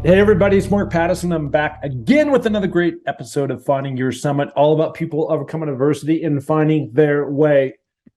Hey, everybody, it's Mark Pattison. I'm back again with another great episode of Finding Your Summit, all about people overcoming adversity and finding their way,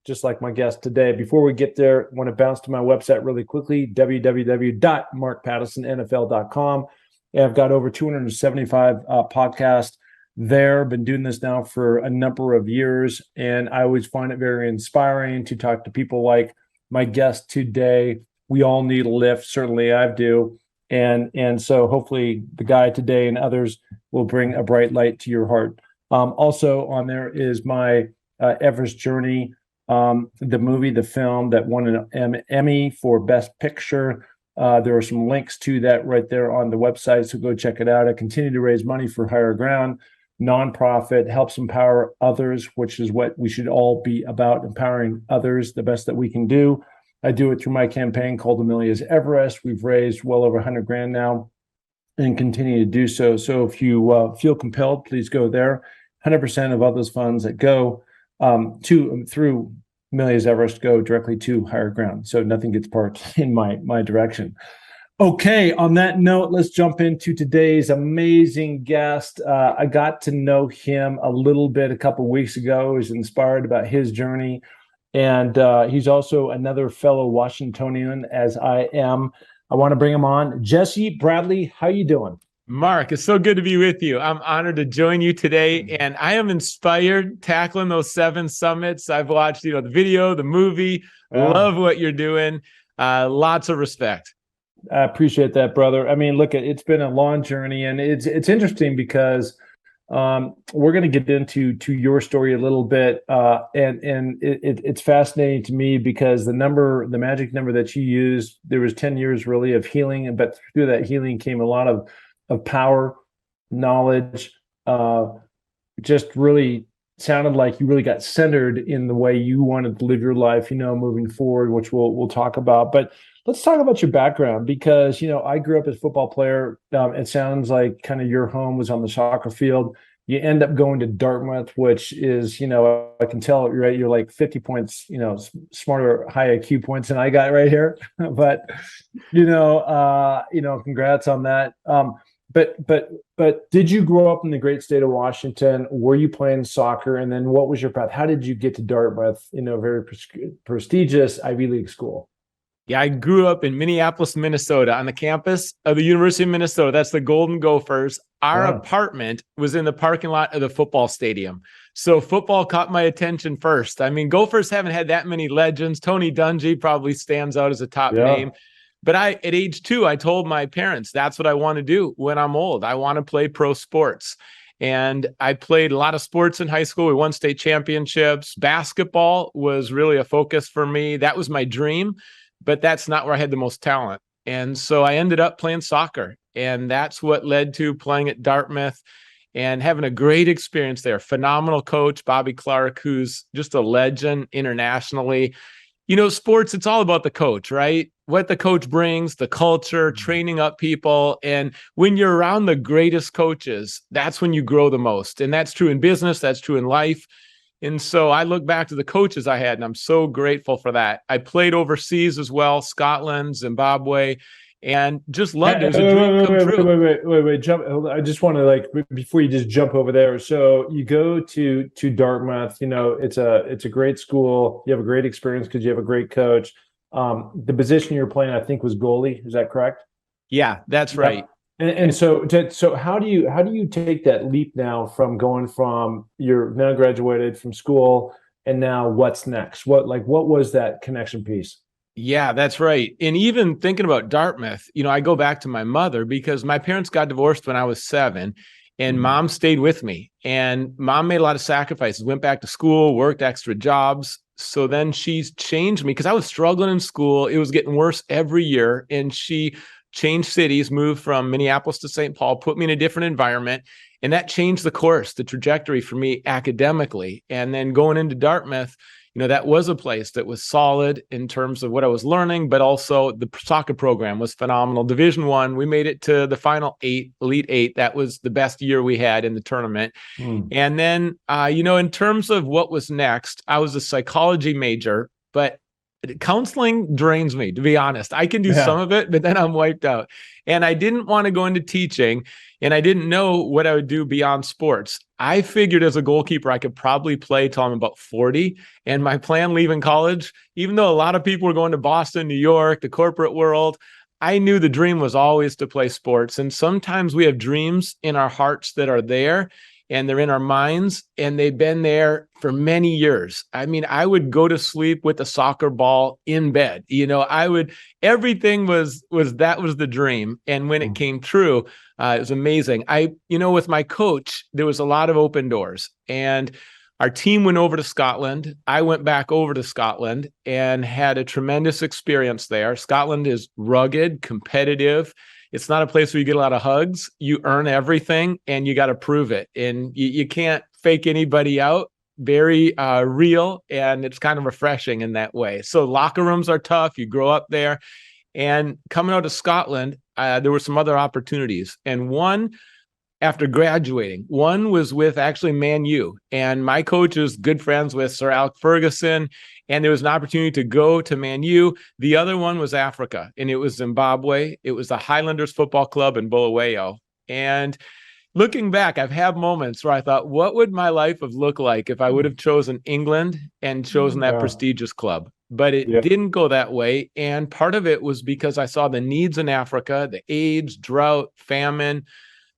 just like my guest today. Before we get there, I want to bounce to my website really quickly, www.markpattisonnfl.com. And I've got over 275 podcasts there. Been doing this now for a number of years, and I always find it very inspiring to talk to people like my guest today. We all need a lift. Certainly I do. And so hopefully the guy today and others will bring a bright light to your heart. Also on there is my Everest Journey, the movie, the film that won an Emmy for Best Picture. There are some links to that right there on the website, so go check it out. I continue to raise money for Higher Ground, nonprofit, helps empower others, which is what we should all be about, empowering others the best that we can do. I do it through my campaign called Amelia's Everest. We've raised well over 100 grand now and continue to do so. So if you feel compelled, please go there. 100% of all those funds that go through Amelia's Everest go directly to Higher Ground. So nothing gets parked in my direction. Okay, on that note, let's jump into today's amazing guest. I got to know him a little bit a couple of weeks ago. I was inspired about his journey. And he's also another fellow Washingtonian, as I am. I want to bring him on. Jesse Bradley, how you doing? Mark, it's so good to be with you. I'm honored to join you today, and I am inspired tackling those 7 summits. I've watched, the video, the movie. Love what you're doing. Lots of respect. I appreciate that, brother. I mean, look, it's been a long journey, and it's interesting because we're going to get into your story a little bit, and it's fascinating to me because the magic number that you used, there was 10 years really of healing, but through that healing came a lot of power, knowledge. Just really sounded like you really got centered in the way you wanted to live your life, moving forward, which we'll talk about. But let's talk about your background because, I grew up as a football player. It sounds like kind of your home was on the soccer field. You end up going to Dartmouth, which is, I can tell, right? You're like 50 points, smarter, high IQ points than I got right here. But, congrats on that. But did you grow up in the great state of Washington? Were you playing soccer? And then what was your path? How did you get to Dartmouth, very prestigious Ivy League school? Yeah, I grew up in Minneapolis, Minnesota, on the campus of the University of Minnesota. That's the Golden Gophers. Our apartment was in the parking lot of the football stadium. So football caught my attention first. I mean, Gophers haven't had that many legends. Tony Dungy probably stands out as a top name. But at age 2, I told my parents, that's what I want to do when I'm old. I want to play pro sports. And I played a lot of sports in high school. We won state championships. Basketball was really a focus for me. That was my dream, but that's not where I had the most talent. And so I ended up playing soccer. And that's what led to playing at Dartmouth and having a great experience there. Phenomenal coach, Bobby Clark, who's just a legend internationally. Sports, it's all about the coach, right? What the coach brings, the culture, training up people. And when you're around the greatest coaches, that's when you grow the most. And that's true in business. That's true in life. And so I look back to the coaches I had, and I'm so grateful for that. I played overseas as well, Scotland, Zimbabwe, and just loved it. It was a dream come true. Wait, jump. I just want to before you just jump over there. So you go to Dartmouth, it's a great school. You have a great experience because you have a great coach. The position you're playing, I think, was goalie. Is that correct? Yeah, that's right. And so how do you take that leap now from going from you're now graduated from school and now what's next? What was that connection piece? Yeah, that's right. And even thinking about Dartmouth, I go back to my mother because my parents got divorced when I was 7 and mom stayed with me, and mom made a lot of sacrifices, went back to school, worked extra jobs. So then she's changed me because I was struggling in school. It was getting worse every year. And she changed cities, moved from Minneapolis to St. Paul, put me in a different environment. And that changed the course, the trajectory for me academically. And then going into Dartmouth, that was a place that was solid in terms of what I was learning, but also the soccer program was phenomenal. Division I, we made it to the final 8, Elite 8. That was the best year we had in the tournament. And then, in terms of what was next, I was a psychology major, but counseling drains me, to be honest. I can do some of it, but then I'm wiped out. And I didn't want to go into teaching, and I didn't know what I would do beyond sports. I figured as a goalkeeper, I could probably play till I'm about 40. And my plan leaving college, even though a lot of people were going to Boston, New York, the corporate world, I knew the dream was always to play sports. And sometimes we have dreams in our hearts that are there, and they're in our minds, and they've been there for many years. I mean, I would go to sleep with a soccer ball in bed. Everything was the dream. And when it came true, it was amazing. With my coach, there was a lot of open doors, and our team went over to Scotland. I went back over to Scotland and had a tremendous experience there. Scotland is rugged, competitive. It's not a place where you get a lot of hugs. You earn everything, and you got to prove it. And you can't fake anybody out. Very real, and it's kind of refreshing in that way. So locker rooms are tough. You grow up there. And coming out of Scotland, there were some other opportunities. And one, after graduating, one was with actually Man U. And my coach is good friends with Sir Alex Ferguson. And there was an opportunity to go to Man U. The other one was Africa, and it was Zimbabwe. It was the Highlanders Football Club in Bulawayo. And looking back, I've had moments where I thought, what would my life have looked like if I would have chosen England and chosen that prestigious club? But it didn't go that way. And part of it was because I saw the needs in Africa, the AIDS, drought, famine,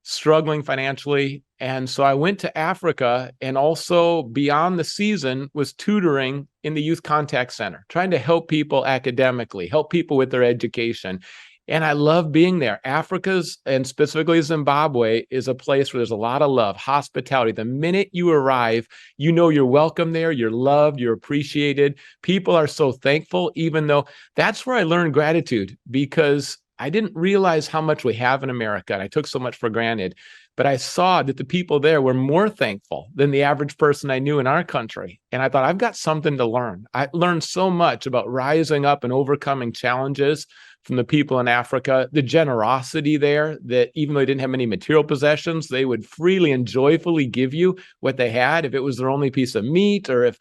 struggling financially. And so I went to Africa, and also beyond the season was tutoring in the Youth Contact Center, trying to help people academically, help people with their education. And I love being there. Africa's, and specifically Zimbabwe, is a place where there's a lot of love, hospitality. The minute you arrive, you know you're welcome there, you're loved, you're appreciated. People are so thankful, even though that's where I learned gratitude, because I didn't realize how much we have in America, and I took so much for granted. But I saw that the people there were more thankful than the average person I knew in our country. And I thought, I've got something to learn. I learned so much about rising up and overcoming challenges from the people in Africa, the generosity there, that even though they didn't have many material possessions, they would freely and joyfully give you what they had. If it was their only piece of meat, or if,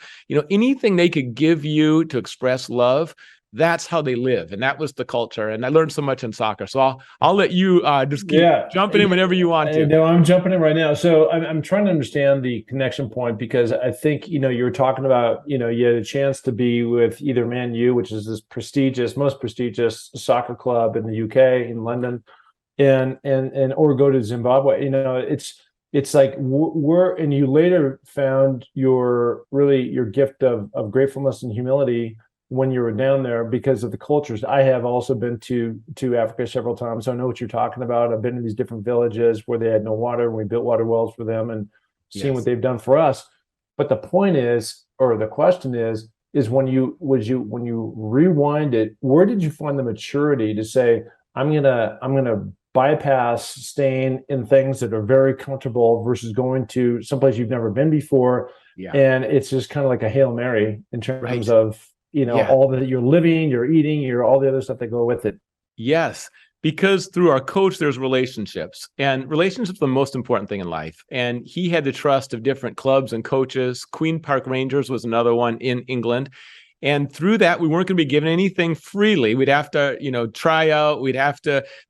anything they could give you to express love, that's how they live. And that was the culture. And I learned so much in soccer. So I'll let you just keep jumping in whenever you want to. No, I'm jumping in right now. So I'm trying to understand the connection point, because I think, you were talking about, you had a chance to be with either Man U, which is this most prestigious soccer club in the UK, in London, or go to Zimbabwe. It's like and you later found your gift of gratefulness and humility when you were down there because of the cultures. I have also been to Africa several times, so I know what you're talking about. I've been to these different villages where they had no water, and we built water wells for them, and seen what they've done for us. But the point is, or the question is when you rewind it, where did you find the maturity to say, I'm gonna bypass staying in things that are very comfortable versus going to someplace you've never been before? And it's just kind of like a Hail Mary in terms of all that you're living, you're eating, you're all the other stuff that go with it. Yes, because through our coach, there's relationships, and relationships are the most important thing in life. And he had the trust of different clubs and coaches. Queen Park Rangers was another one in England. And through that, we weren't going to be given anything freely. We'd have to, try out.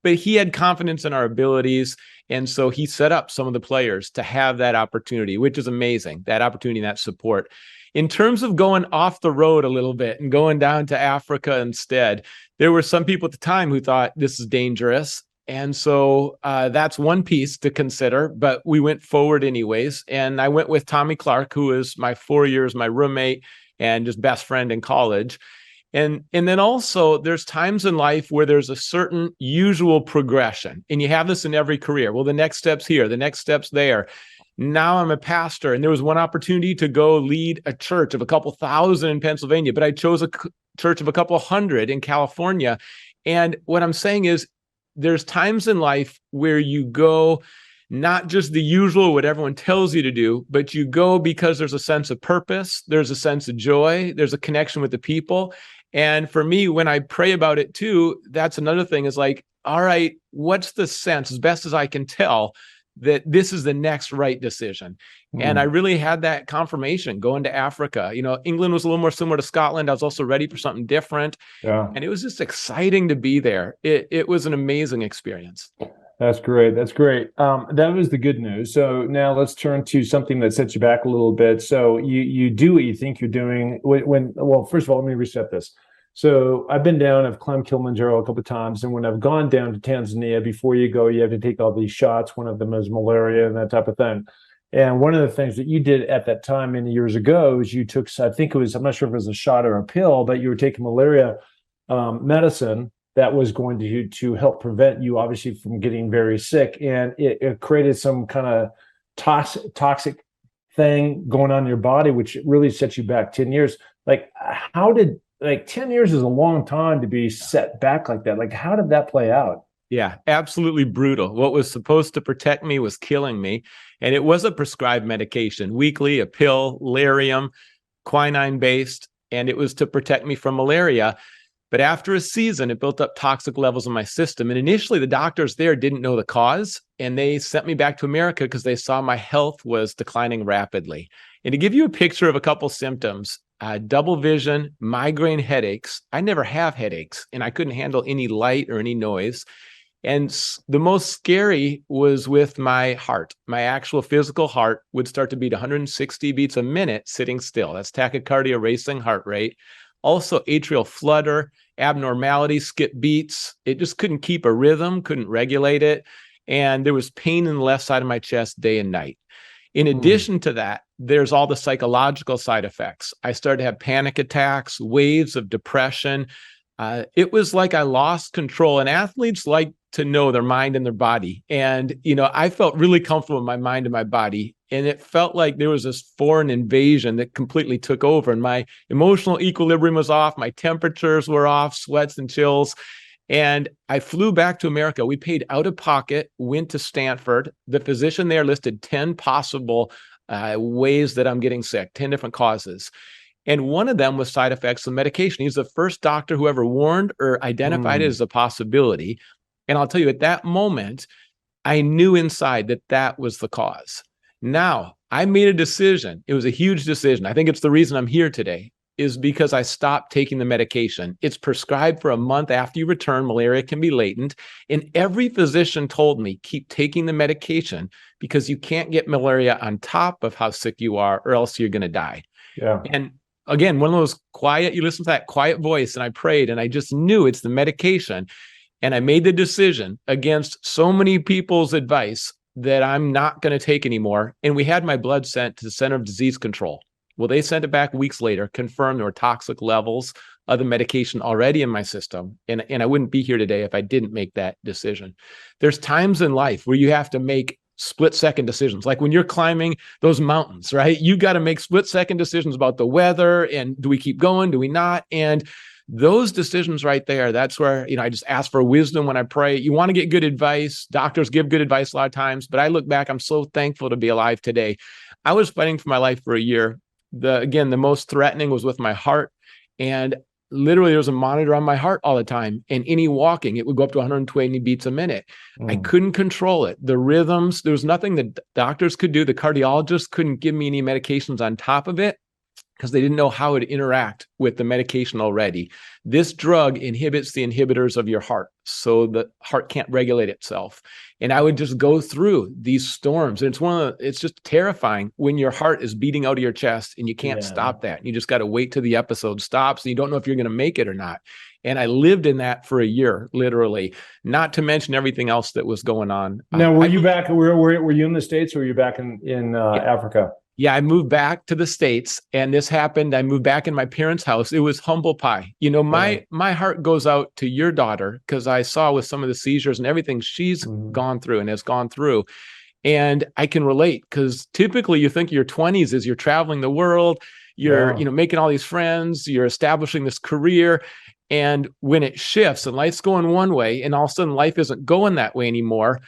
But he had confidence in our abilities. And so he set up some of the players to have that opportunity, which is amazing, that opportunity, that support. In terms of going off the road a little bit and going down to Africa instead, there were some people at the time who thought this is dangerous. And so that's one piece to consider, but we went forward anyways. And I went with Tommy Clark, who was my 4 years, my roommate and just best friend in college. And then also there's times in life where there's a certain usual progression, and you have this in every career. Well, the next step's here, the next step's there. Now I'm a pastor, and there was one opportunity to go lead a church of a couple thousand in Pennsylvania, but I chose a church of a couple hundred in California. And what I'm saying is there's times in life where you go not just the usual, what everyone tells you to do, but you go because there's a sense of purpose, there's a sense of joy, there's a connection with the people. And for me, when I pray about it too, that's another thing, is like, all right, what's the sense, as best as I can tell, that this is the next right decision. And I really had that confirmation going to Africa. England was a little more similar to Scotland. I was also ready for something different. Yeah. And it was just exciting to be there. It was an amazing experience. That's great. That's great. That was the good news. So now let's turn to something that sets you back a little bit. So you do what you think you're doing. Well, first of all, let me reset this. So I've been down, I've climbed Kilimanjaro a couple of times, and when I've gone down to Tanzania, before you go, you have to take all these shots. One of them is malaria and that type of thing. And one of the things that you did at that time many years ago is you took, I think it was, I'm not sure if it was a shot or a pill, but you were taking malaria medicine that was going to help prevent you, obviously, from getting very sick. And it created some kind of toxic thing going on in your body, which really set you back 10 years. Like, 10 years is a long time to be set back like that. Like, how did that play out? Yeah, absolutely brutal. What was supposed to protect me was killing me. And it was a prescribed medication, weekly, a pill, Lariam, quinine based, and it was to protect me from malaria. But after a season, it built up toxic levels in my system. And initially, the doctors there didn't know the cause, and they sent me back to America because they saw my health was declining rapidly. And to give you a picture of a couple symptoms, double vision, migraine headaches. I never have headaches, and I couldn't handle any light or any noise. And the most scary was with my heart. My actual physical heart would start to beat 160 beats a minute sitting still. That's tachycardia, racing heart rate. Also atrial flutter, abnormality, skip beats. It just couldn't keep a rhythm, couldn't regulate it. And there was pain in the left side of my chest day and night. In addition to that, there's all the psychological side effects. I started to have panic attacks, waves of depression. It was like I lost control, and athletes like to know their mind and their body. And, I felt really comfortable in my mind and my body. And it felt like there was this foreign invasion that completely took over, and my emotional equilibrium was off. My temperatures were off, sweats and chills. And I flew back to America. We paid out of pocket, went to Stanford. The physician there listed 10 possible ways that I'm getting sick, 10 different causes. And one of them was side effects of medication. He's the first doctor who ever warned or identified it as a possibility. And I'll tell you, at that moment, I knew inside that that was the cause. Now, I made a decision. It was a huge decision. I think it's the reason I'm here today, is because I stopped taking the medication. It's prescribed for a month after you return. Malaria can be latent. And every physician told me, keep taking the medication because you can't get malaria on top of how sick you are, or else you're going to die. Yeah. And again, one of those quiet, you listen to that quiet voice, and I prayed, and I just knew it's the medication. And I made the decision against so many people's advice that I'm not going to take anymore. And we had my blood sent to the Center of Disease Control. Well, they sent it back weeks later, confirmed there were toxic levels of the medication already in my system. And I wouldn't be here today if I didn't make that decision. There's times in life where you have to make split-second decisions. Like when you're climbing those mountains, right? You got to make split-second decisions about the weather, and do we keep going? Do we not? And those decisions right there, that's where, I just ask for wisdom when I pray. You want to get good advice. Doctors give good advice a lot of times, but I look back, I'm so thankful to be alive today. I was fighting for my life for a year. The most threatening was with my heart. And literally there was a monitor on my heart all the time. And any walking, it would go up to 120 beats a minute. I couldn't control it. The rhythms, there was nothing that doctors could do. The cardiologist couldn't give me any medications on top of it, because they didn't know how it would interact with the medication already. This drug inhibits the inhibitors of your heart, so the heart can't regulate itself. And I would just go through these storms. And it's just terrifying when your heart is beating out of your chest and you can't stop that. You just got to wait till the episode stops, and you don't know if you're going to make it or not. And I lived in that for a year, literally, not to mention everything else that was going on. Now, were you back? Were you in the States, or were you back in Africa? Yeah, I moved back to the States, and this happened. I moved back in my parents' house. It was humble pie. My heart goes out to your daughter, because I saw with some of the seizures and everything she's gone through and has gone through. And I can relate, because typically you think your 20s is you're traveling the world, you're making all these friends, you're establishing this career. And when it shifts and life's going one way, and all of a sudden life isn't going that way anymore,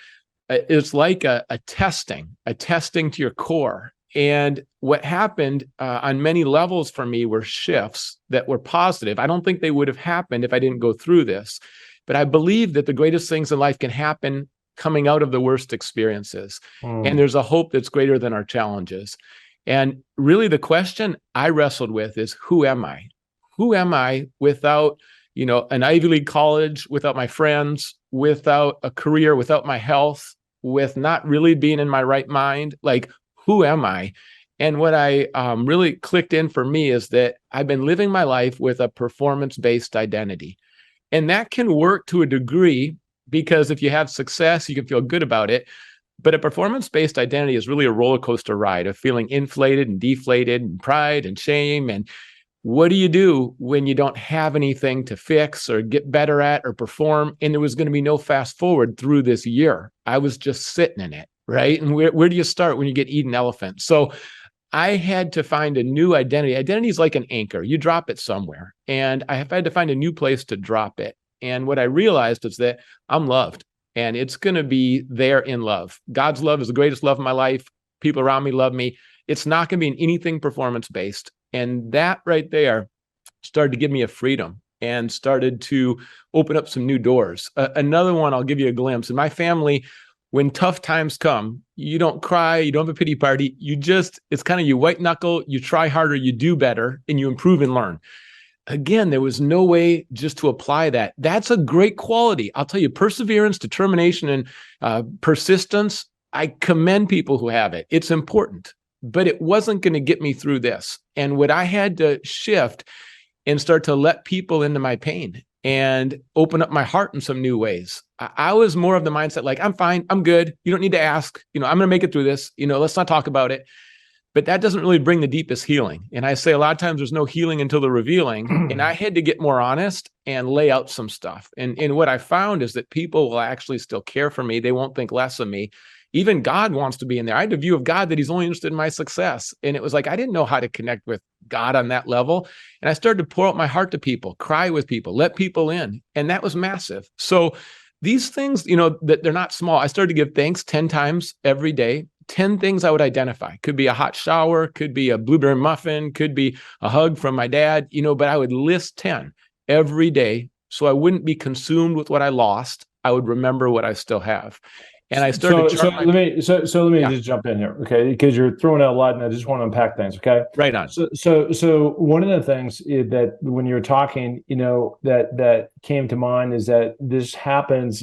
it's like a testing to your core. And what happened on many levels for me were shifts that were positive. I don't think they would have happened if I didn't go through this. But I believe that the greatest things in life can happen coming out of the worst experiences. Mm. And there's a hope that's greater than our challenges. And really the question I wrestled with is, who am I? Who am I without, an Ivy League college, without my friends, without a career, without my health, with not really being in my right mind? Like, who am I? And what I really clicked in for me is that I've been living my life with a performance-based identity. And that can work to a degree, because if you have success, you can feel good about it. But a performance-based identity is really a roller coaster ride of feeling inflated and deflated and pride and shame. And what do you do when you don't have anything to fix or get better at or perform? And there was going to be no fast forward through this year. I was just sitting in it, right? And where do you start when you get eaten elephant? So I had to find a new identity. Identity is like an anchor. You drop it somewhere. And I have had to find a new place to drop it. And what I realized is that I'm loved, and it's going to be there in love. God's love is the greatest love of my life. People around me love me. It's not going to be in anything performance-based. And that right there started to give me a freedom and started to open up some new doors. Another one, I'll give you a glimpse. In my family, when tough times come, you don't cry, you don't have a pity party. It's kind of you white knuckle, you try harder, you do better, and you improve and learn. Again, there was no way just to apply that. That's a great quality. I'll tell you, perseverance, determination, and persistence. I commend people who have it. It's important, but it wasn't going to get me through this. And what I had to shift and start to let people into my pain and open up my heart in some new ways. I was more of the mindset, like, I'm fine, I'm good. You don't need to ask, I'm going to make it through this. Let's not talk about it. But that doesn't really bring the deepest healing. And I say a lot of times there's no healing until the revealing. And I had to get more honest and lay out some stuff. And what I found is that people will actually still care for me. They won't think less of me. Even God wants to be in there. I had a view of God that he's only interested in my success. And it was like, I didn't know how to connect with God on that level. And I started to pour out my heart to people, cry with people, let people in. And that was massive. So these things, that they're not small. I started to give thanks 10 times every day. 10 things I would identify. Could be a hot shower, could be a blueberry muffin, could be a hug from my dad, but I would list 10 every day so I wouldn't be consumed with what I lost. I would remember what I still have. And I started. Let me just jump in here, okay? Because you're throwing out a lot, and I just want to unpack things, okay? Right on. So one of the things that when you're talking, that came to mind is that this happens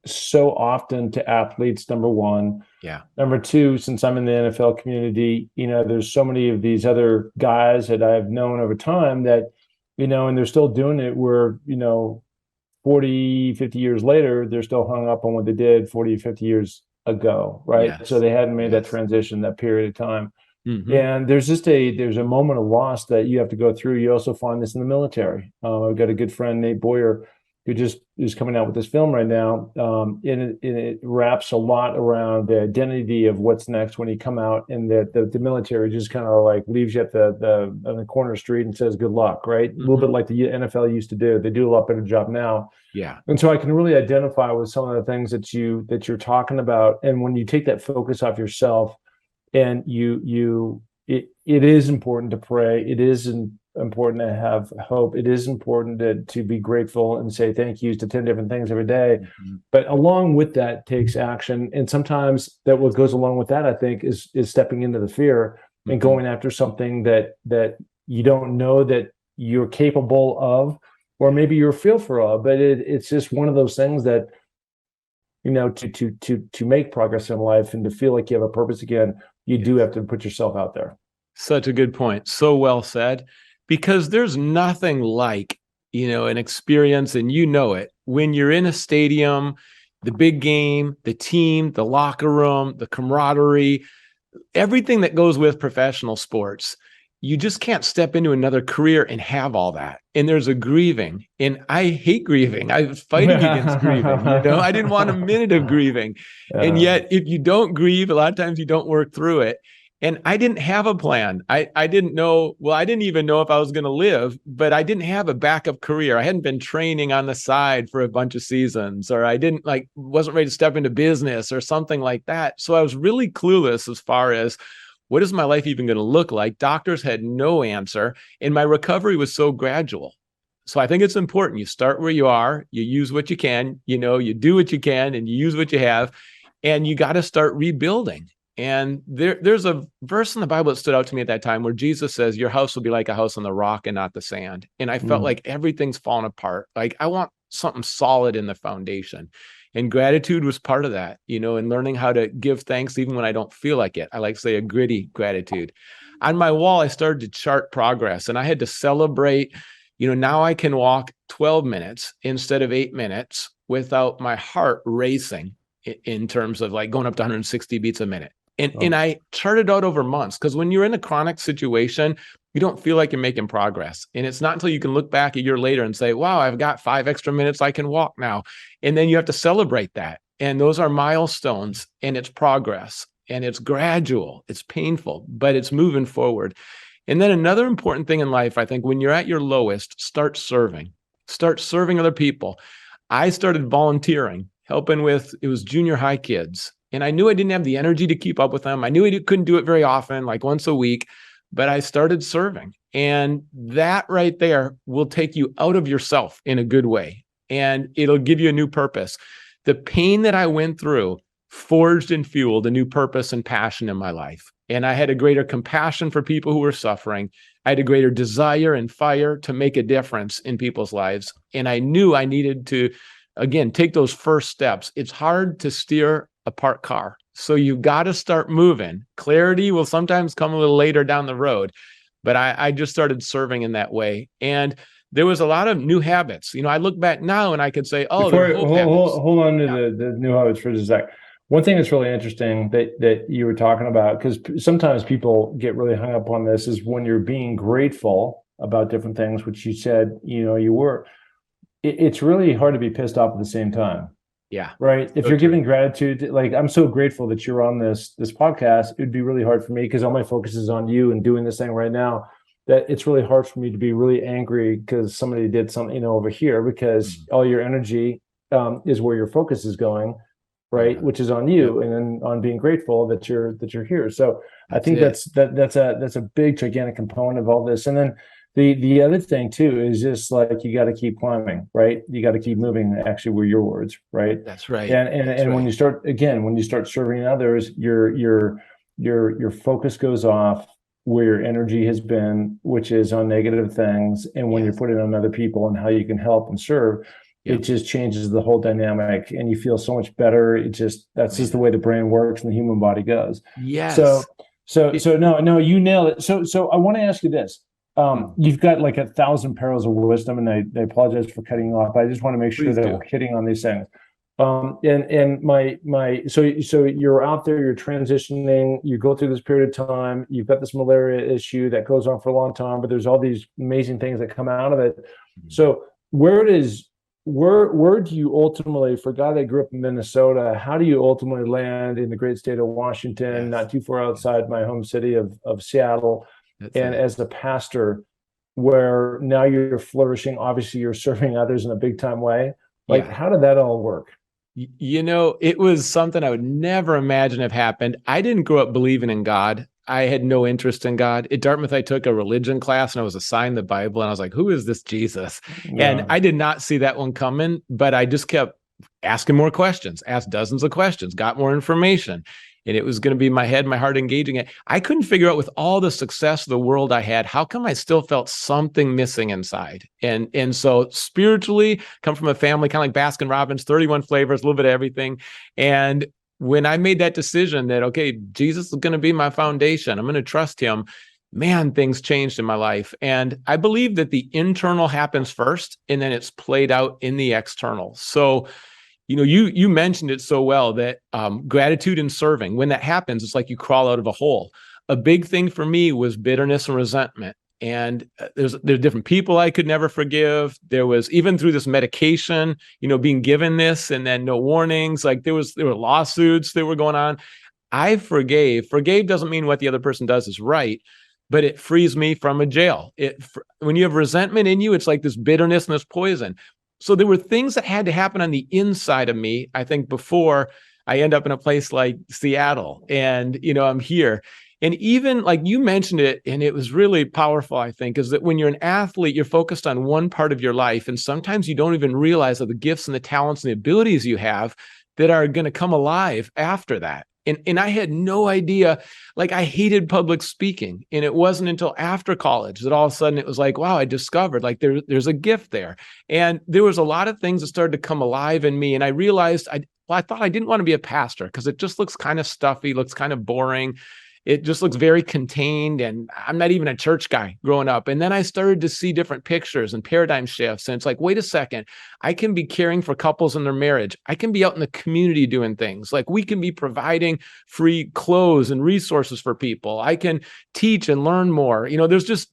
so often to athletes. Number one, yeah. Number two, since I'm in the NFL community, there's so many of these other guys that I've known over time that, and they're still doing it. Where 40, 50 years later, they're still hung up on what they did 40, 50 years ago, right? Yes. So they hadn't made that transition, that period of time. Mm-hmm. And there's a moment of loss that you have to go through. You also find this in the military. I've got a good friend, Nate Boyer, who just is coming out with this film right now. And it wraps a lot around the identity of what's next when you come out, and the military just kind of like leaves you at on the corner street and says good luck, right? Mm-hmm. A little bit like the NFL used to do. They do a lot better job now. Yeah. And so I can really identify with some of the things that you're talking about. And when you take that focus off yourself, and it is important to pray. It is important to have hope. It is important to be grateful and say thank yous to 10 different things every day. Mm-hmm. But along with that takes action. And sometimes that what goes along with that, I think, is stepping into the fear mm-hmm. and going after something that you don't know that you're capable of, or maybe you're fearful of. But it's just one of those things that, to make progress in life and to feel like you have a purpose again, you do have to put yourself out there. Such a good point. So well said. Because there's nothing like, an experience, and it, when you're in a stadium, the big game, the team, the locker room, the camaraderie, everything that goes with professional sports. You just can't step into another career and have all that. And there's a grieving. And I hate grieving. I was fighting against grieving. I didn't want a minute of grieving. And yet, if you don't grieve, a lot of times you don't work through it. And I didn't have a plan. I didn't know. Well, I didn't even know if I was going to live, but I didn't have a backup career. I hadn't been training on the side for a bunch of seasons, or I wasn't ready to step into business or something like that. So I was really clueless as far as what is my life even going to look like? Doctors had no answer. And my recovery was so gradual. So I think it's important. You start where you are, you use what you can, you do what you can, and you use what you have, and you got to start rebuilding. And there's a verse in the Bible that stood out to me at that time where Jesus says, your house will be like a house on the rock and not the sand. And I felt like everything's fallen apart. Like I want something solid in the foundation. And gratitude was part of that, and learning how to give thanks even when I don't feel like it. I like to say a gritty gratitude. On my wall, I started to chart progress, and I had to celebrate, now I can walk 12 minutes instead of 8 minutes without my heart racing in terms of like going up to 160 beats a minute. And I charted out over months, because when you're in a chronic situation, you don't feel like you're making progress. And it's not until you can look back a year later and say, wow, I've got 5 extra minutes I can walk now. And then you have to celebrate that. And those are milestones, and it's progress, and it's gradual, it's painful, but it's moving forward. And then another important thing in life, I think, when you're at your lowest, start serving other people. I started volunteering, helping with, it was junior high kids. And I knew I didn't have the energy to keep up with them. I knew I couldn't do it very often, like once a week, but I started serving. And that right there will take you out of yourself in a good way. And it'll give you a new purpose. The pain that I went through forged and fueled a new purpose and passion in my life. And I had a greater compassion for people who were suffering. I had a greater desire and fire to make a difference in people's lives. And I knew I needed to, again, take those first steps. It's hard to steer a parked car. So you got to start moving. Clarity will sometimes come a little later down the road, but I just started serving in that way. And there was a lot of new habits. I look back now and I could say, oh, hold on to the new habits for just a sec. One thing that's really interesting that you were talking about, because sometimes people get really hung up on this, is when you're being grateful about different things, which you said, you were, it's really hard to be pissed off at the same time. Yeah. Right. If you're giving gratitude, like I'm so grateful that you're on this podcast, it'd be really hard for me, because all my focus is on you and doing this thing right now, that it's really hard for me to be really angry because somebody did something, over here, because all your energy is where your focus is going, right? Which is on you, and then on being grateful that you're here. So I think that's a big, gigantic component of all this. And then the other thing too is just like, you got to keep climbing, right? You got to keep moving. Actually, were your words, right? That's right. And when you start serving others, your focus goes off where your energy has been, which is on negative things. And when you're putting on other people and how you can help and serve, it just changes the whole dynamic, and you feel so much better. That's just the way the brain works and the human body goes. Yes. So no, you nailed it. So I want to ask you this. You've got like 1,000 pearls of wisdom, and I apologize for cutting you off. I just want to make sure that we're hitting on these things. So you're out there, you're transitioning, you go through this period of time, you've got this malaria issue that goes on for a long time, but there's all these amazing things that come out of it. So where do you ultimately, for a guy that grew up in Minnesota, how do you ultimately land in the great state of Washington, not too far outside my home city of Seattle? As a pastor, where now you're flourishing, obviously you're serving others in a big time way. How did that all work? It was something I would never imagine have happened. I didn't grow up believing in God. I had no interest in God. At Dartmouth, I took a religion class and I was assigned the Bible, and I was like, who is this Jesus? Yeah. And I did not see that one coming, but I just kept asking more questions, asked dozens of questions, got more information. And it was going to be my head, my heart engaging it. I couldn't figure out, with all the success of the world I had, how come I still felt something missing inside? And so spiritually, come from a family kind of like Baskin Robbins, 31 flavors, a little bit of everything. And when I made that decision that, okay, Jesus is going to be my foundation, I'm going to trust him, man, things changed in my life. And I believe that the internal happens first, and then it's played out in the external. So you mentioned it so well, that gratitude and serving, when that happens, it's like you crawl out of a hole. A big thing for me was bitterness and resentment. And there are different people I could never forgive. There was, even through this medication, being given this and then no warnings, like there were lawsuits that were going on. I forgave. Forgave doesn't mean what the other person does is right, but it frees me from a jail. When you have resentment in you, it's like this bitterness and this poison. So there were things that had to happen on the inside of me, I think, before I end up in a place like Seattle and, I'm here. And even like you mentioned it, and it was really powerful, I think, is that when you're an athlete, you're focused on one part of your life. And sometimes you don't even realize that the gifts and the talents and the abilities you have that are going to come alive after that. And I had no idea, like I hated public speaking. And it wasn't until after college that all of a sudden it was like, wow, I discovered like there's a gift there. And there was a lot of things that started to come alive in me. And I realized I thought I didn't want to be a pastor because it just looks kind of stuffy, looks kind of boring. It just looks very contained. And I'm not even a church guy growing up. And then I started to see different pictures and paradigm shifts. And it's like, wait a second, I can be caring for couples in their marriage. I can be out in the community doing things. Like we can be providing free clothes and resources for people. I can teach and learn more.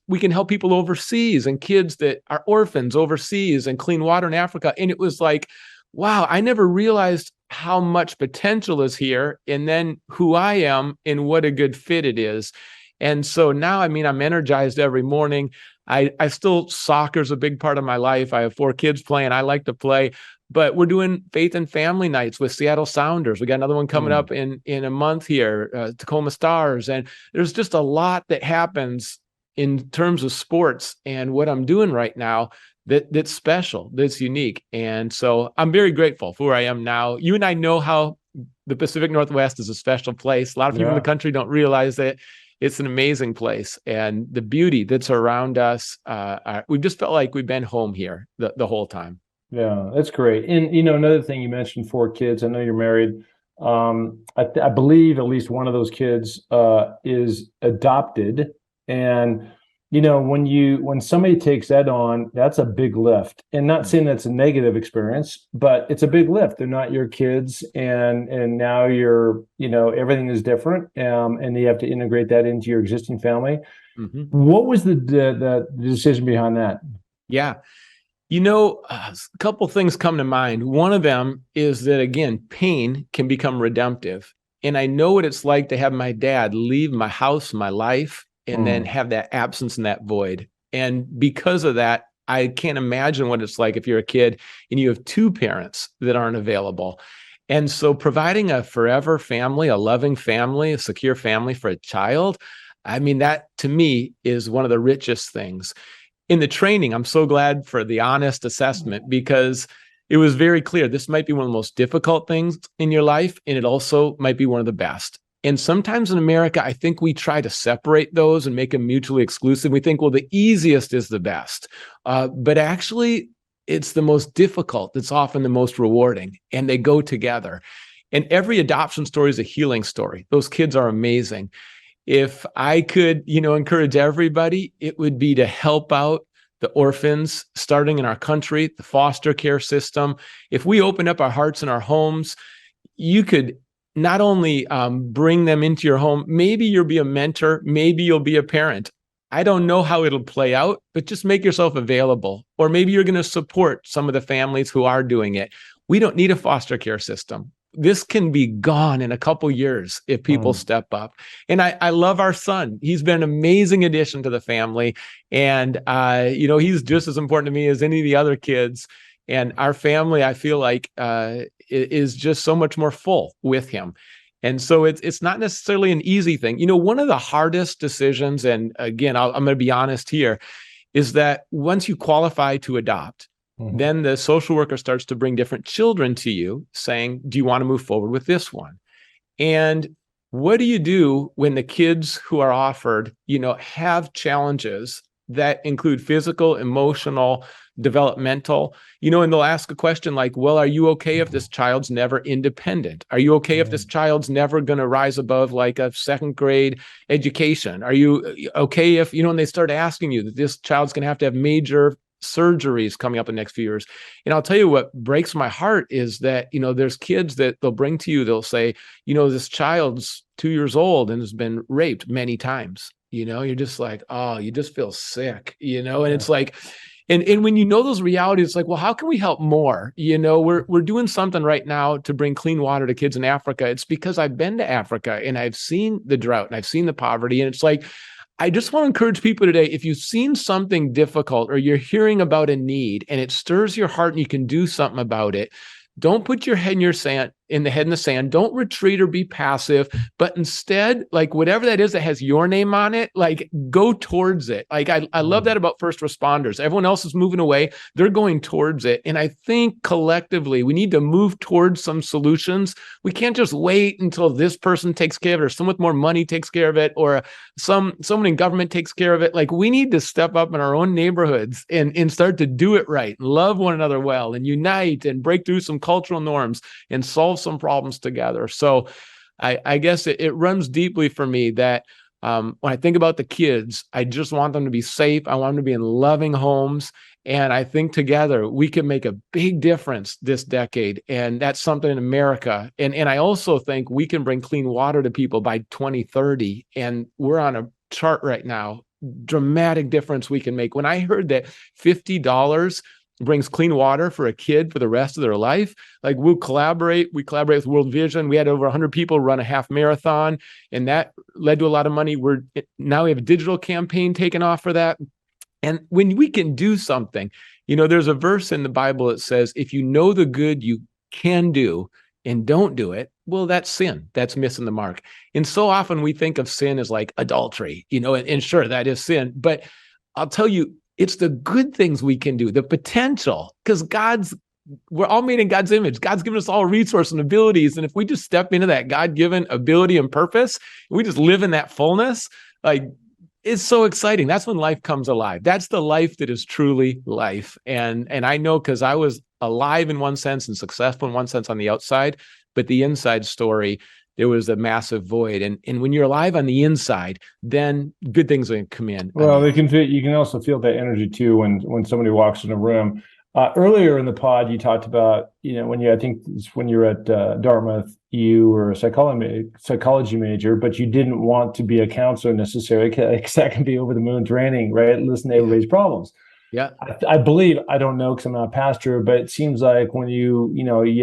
We can help people overseas and kids that are orphans overseas and clean water in Africa. And it was like, wow, I never realized how much potential is here, and then who I am and what a good fit it is. And so now, I mean, I'm energized every morning. I still, soccer's a big part of my life. I have 4 kids playing. I like to play, but we're doing faith and family nights with Seattle Sounders. We got another one coming up in a month here, Tacoma Stars. And there's just a lot that happens in terms of sports and what I'm doing right now that's special, that's unique. And so I'm very grateful for where I am now. You and I know how the Pacific Northwest is a special place. A lot of people in the country don't realize that it's an amazing place, and the beauty that's around us. We've just felt like we've been home here the whole time. Yeah, that's great. And another thing, you mentioned 4 kids. I know you're married. I believe at least one of those kids is adopted. And when somebody takes that on, that's a big lift. And not saying that's a negative experience, but it's a big lift. They're not your kids, and now everything is different, and you have to integrate that into your existing family. Mm-hmm. What was the decision behind that? Yeah. A couple things come to mind. One of them is that, again, pain can become redemptive. And I know what it's like to have my dad leave my house, my life, and then have that absence and that void. And because of that, I can't imagine what it's like if you're a kid and you have 2 parents that aren't available. And so providing a forever family, a loving family, a secure family for a child, I mean, that to me is one of the richest things. In the training, I'm so glad for the honest assessment, because it was very clear this might be one of the most difficult things in your life, and it also might be one of the best. And sometimes in America, I think we try to separate those and make them mutually exclusive. We think, well, the easiest is the best. But actually, it's the most difficult that's often the most rewarding, and they go together. And every adoption story is a healing story. Those kids are amazing. If I could, encourage everybody, it would be to help out the orphans starting in our country, the foster care system. If we open up our hearts and our homes, you could not only bring them into your home, maybe you'll be a mentor, maybe you'll be a parent. I don't know how it'll play out, but just make yourself available. Or maybe you're going to support some of the families who are doing it. We don't need a foster care system. This can be gone in a couple years if people step up. And I love our son. He's been an amazing addition to the family. And, he's just as important to me as any of the other kids. And our family, I feel like, is just so much more full with him. And so it's not necessarily an easy thing. One of the hardest decisions, and again, I'm going to be honest here, is that once you qualify to adopt, then the social worker starts to bring different children to you saying, do you want to move forward with this one? And what do you do when the kids who are offered, have challenges that include physical, emotional, developmental, and they'll ask a question like, well, are you okay if this child's never independent? Are you okay if this child's never going to rise above like a 2nd grade education? Are you okay if, and they start asking you that this child's going to have major surgeries coming up in the next few years. And I'll tell you what breaks my heart is that, there's kids that they'll bring to you, they'll say, this child's 2 years old and has been raped many times. You're just like, oh, you just feel sick, and it's like, and when those realities, it's like, well, how can we help more? We're doing something right now to bring clean water to kids in Africa. It's because I've been to Africa and I've seen the drought and I've seen the poverty. And it's like, I just want to encourage people today, if you've seen something difficult or you're hearing about a need and it stirs your heart and you can do something about it, Don't put your head in the sand. Don't retreat or be passive, but instead, like whatever that is that has your name on it, like go towards it. Like I love that about first responders. Everyone else is moving away. They're going towards it. And I think collectively we need to move towards some solutions. We can't just wait until this person takes care of it or someone with more money takes care of it or someone in government takes care of it. Like we need to step up in our own neighborhoods and start to do it right and love one another well and unite and break through some cultural norms and solve some problems together. So I guess it runs deeply for me that when I think about the kids, I just want them to be safe. I want them to be in loving homes. And I think together we can make a big difference this decade. And that's something in America. And I also think we can bring clean water to people by 2030. And we're on a chart right now, dramatic difference we can make. When I heard that $50 brings clean water for a kid for the rest of their life, like we collaborate with World Vision. We had over 100 people run a half marathon, and that led to a lot of money. Now we have a digital campaign taken off for that. And when we can do something, there's a verse in the Bible that says, if you know the good you can do and don't do it, well, that's sin. That's missing the mark. And so often we think of sin as like adultery, and sure, that is sin. But I'll tell you, it's the good things we can do, the potential, because we're all made in God's image. God's given us all resources and abilities. And if we just step into that God-given ability and purpose, we just live in that fullness, like it's so exciting. That's when life comes alive. That's the life that is truly life. And I know because I was alive in one sense and successful in one sense on the outside, but the inside story, there was a massive void. And when you're alive on the inside, then good things will come in. Well, you can also feel that energy too when somebody walks in a room. Earlier in the pod, you talked about, when you're at Dartmouth, you were a psychology major, but you didn't want to be a counselor necessarily because that can be over the moon draining, right? Listen to everybody's problems. Yeah. I believe, I don't know because I'm not a pastor, but it seems like when you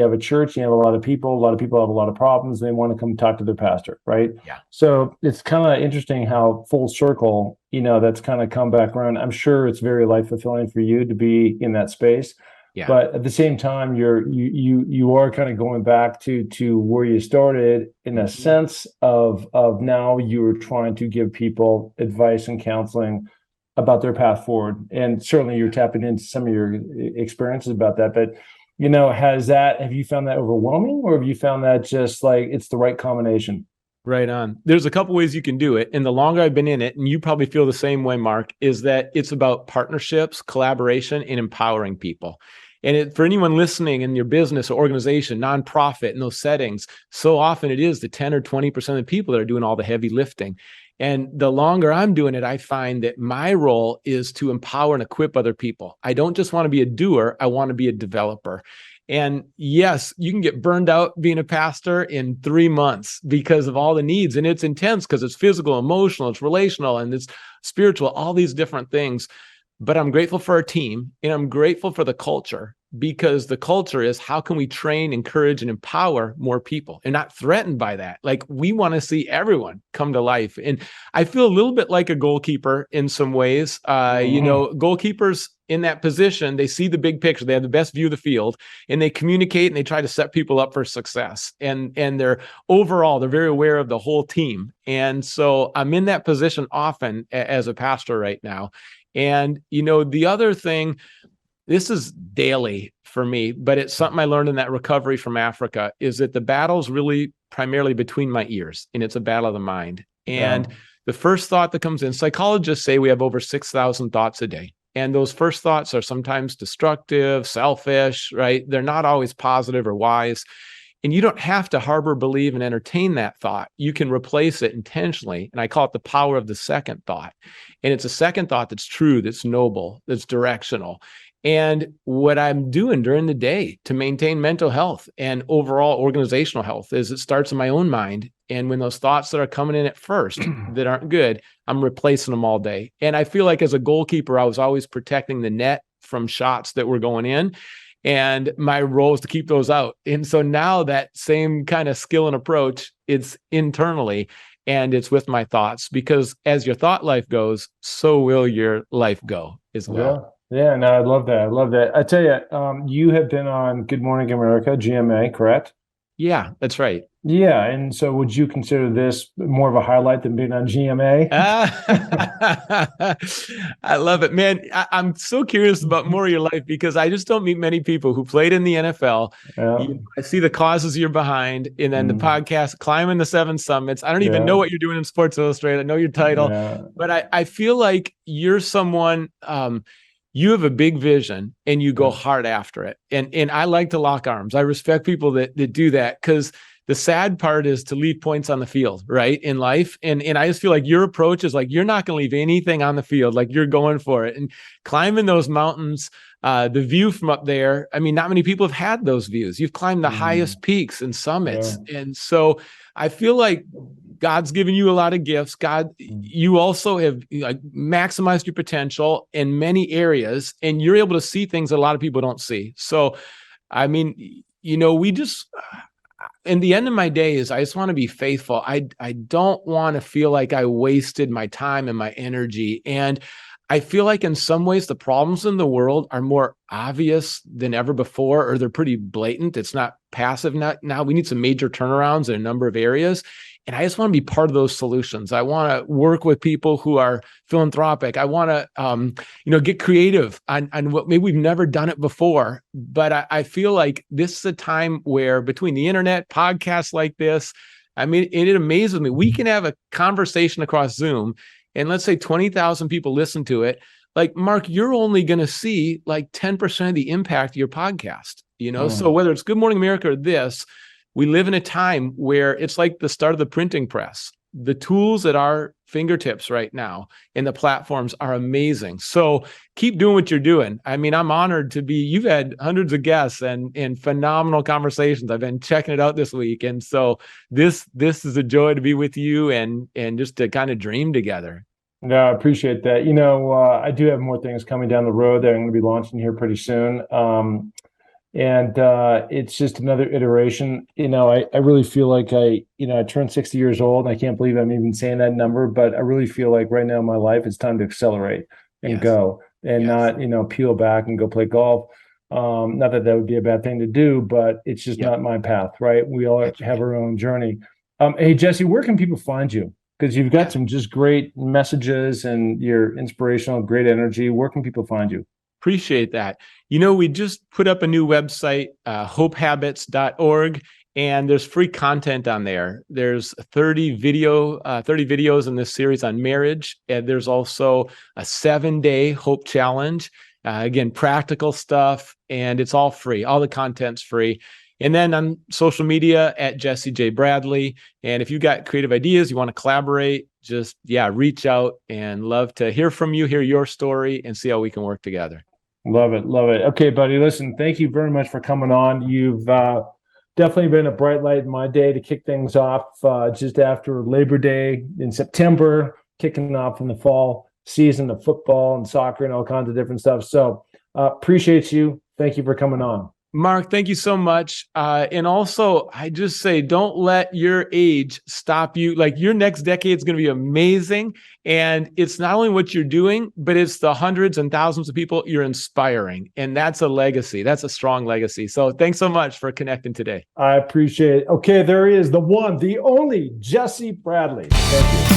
have a church, you have a lot of people have a lot of problems, and they want to come talk to their pastor, right? Yeah. So it's kind of interesting how full circle, that's kind of come back around. I'm sure it's very life fulfilling for you to be in that space. Yeah. But at the same time, you are kind of going back to where you started in a sense of now you're trying to give people advice and counseling about their path forward. And certainly you're tapping into some of your experiences about that. But, have you found that overwhelming, or have you found that just like it's the right combination? Right on. There's a couple ways you can do it. And the longer I've been in it, and you probably feel the same way, Mark, is that it's about partnerships, collaboration, and empowering people. And for anyone listening in your business or organization, nonprofit, in those settings, so often it is the 10 or 20% of the people that are doing all the heavy lifting. And the longer I'm doing it, I find that my role is to empower and equip other people. I don't just want to be a doer. I want to be a developer. And yes, you can get burned out being a pastor in 3 months because of all the needs. And it's intense because it's physical, emotional, it's relational, and it's spiritual, all these different things. But I'm grateful for our team, and I'm grateful for the culture, because the culture is how can we train, encourage, and empower more people and not threatened by that. Like we want to see everyone come to life. And I feel a little bit like a goalkeeper in some ways. Goalkeepers in that position, they see the big picture. They have the best view of the field, and they communicate and they try to set people up for success. And they're very aware of the whole team. And so I'm in that position often as a pastor right now. And, the other thing, this is daily for me, but it's something I learned in that recovery from Africa, is that the battle's really primarily between my ears, and it's a battle of the mind. And the first thought that comes in, psychologists say we have over 6,000 thoughts a day. And those first thoughts are sometimes destructive, selfish, right? They're not always positive or wise. And you don't have to harbor, believe, and entertain that thought. You can replace it intentionally. And I call it the power of the second thought. And it's a second thought that's true, that's noble, that's directional. And what I'm doing during the day to maintain mental health and overall organizational health is it starts in my own mind. And when those thoughts that are coming in at first that aren't good, I'm replacing them all day. And I feel like as a goalkeeper, I was always protecting the net from shots that were going in. And my role is to keep those out. And so now that same kind of skill and approach, it's internally, and it's with my thoughts, because as your thought life goes, so will your life go as well. Yeah, no, I love that. I love that. I tell you, you have been on Good Morning America, GMA, correct? Yeah, that's right. Yeah, and so would you consider this more of a highlight than being on GMA? I love it, man. I'm so curious about more of your life because I just don't meet many people who played in the NFL. Yeah, I see the causes you're behind, and then the mm, podcast, Climbing the Seven Summits. I don't even yeah, know what you're doing in Sports Illustrated. I know your title, yeah, but I feel like you're someone, you have a big vision and you go yeah. hard after it. And I like to lock arms. I respect people that do that because the sad part is to leave points on the field, right? In life. And I just feel like your approach is like you're not going to leave anything on the field, like you're going for it. And climbing those mountains, the view from up there, I mean, not many people have had those views. You've climbed the Mm, highest peaks and yeah. summits. And so I feel like God's given you a lot of gifts. God, Mm. you also have like maximized your potential in many areas, and you're able to see things that a lot of people don't see. So, I mean, we just in the end of my day is I just want to be faithful. I don't want to feel like I wasted my time and my energy. And I feel like in some ways the problems in the world are more obvious than ever before, or they're pretty blatant. It's not passive now. We need some major turnarounds in a number of areas. And I just want to be part of those solutions. I want to work with people who are philanthropic. I want to, get creative on what maybe we've never done it before. But I feel like this is a time where between the internet, podcasts like this, I mean, it amazes me. We can have a conversation across Zoom, and let's say 20,000 people listen to it. Like, Mark, you're only going to see like 10% of the impact of your podcast. So Mm. whether it's Good Morning America or this, we live in a time where it's like the start of the printing press. The tools at our fingertips right now and the platforms are amazing. So keep doing what you're doing. I mean, I'm honored to be, you've had hundreds of guests and phenomenal conversations. I've been checking it out this week. And so this is a joy to be with you and just to kind of dream together. No, I appreciate that. I do have more things coming down the road that I'm going to be launching here pretty soon. And it's just another iteration. I really feel like I turned 60 years old. And I can't believe I'm even saying that number, but I really feel like right now in my life, it's time to accelerate and Yes. go and Yes. not, peel back and go play golf. Not that would be a bad thing to do, but it's just Yep. not my path, right? We all That's have right. our own journey. Hey, Jesse, where can people find you? Because you've got Yeah. some just great messages and you're inspirational, great energy. Where can people find you? Appreciate that. We just put up a new website, hopehabits.org, and there's free content on there. There's 30 videos in this series on marriage. And there's also a 7-day hope challenge. Again, practical stuff, and it's all free. All the content's free. And then on social media at Jesse J. Bradley. And if you got creative ideas, you want to collaborate, just, reach out and love to hear from you, hear your story, and see how we can work together. Love it. Love it. Okay, buddy. Listen, thank you very much for coming on. You've definitely been a bright light in my day to kick things off just after Labor Day in September, kicking off in the fall season of football and soccer and all kinds of different stuff. So appreciate you. Thank you for coming on. Mark, thank you so much. And also, I just say, don't let your age stop you. Like, your next decade is going to be amazing. And it's not only what you're doing, but it's the hundreds and thousands of people you're inspiring. And that's a legacy. That's a strong legacy. So thanks so much for connecting today. I appreciate it. Okay, there he is, the one, the only Jesse Bradley. Thank you.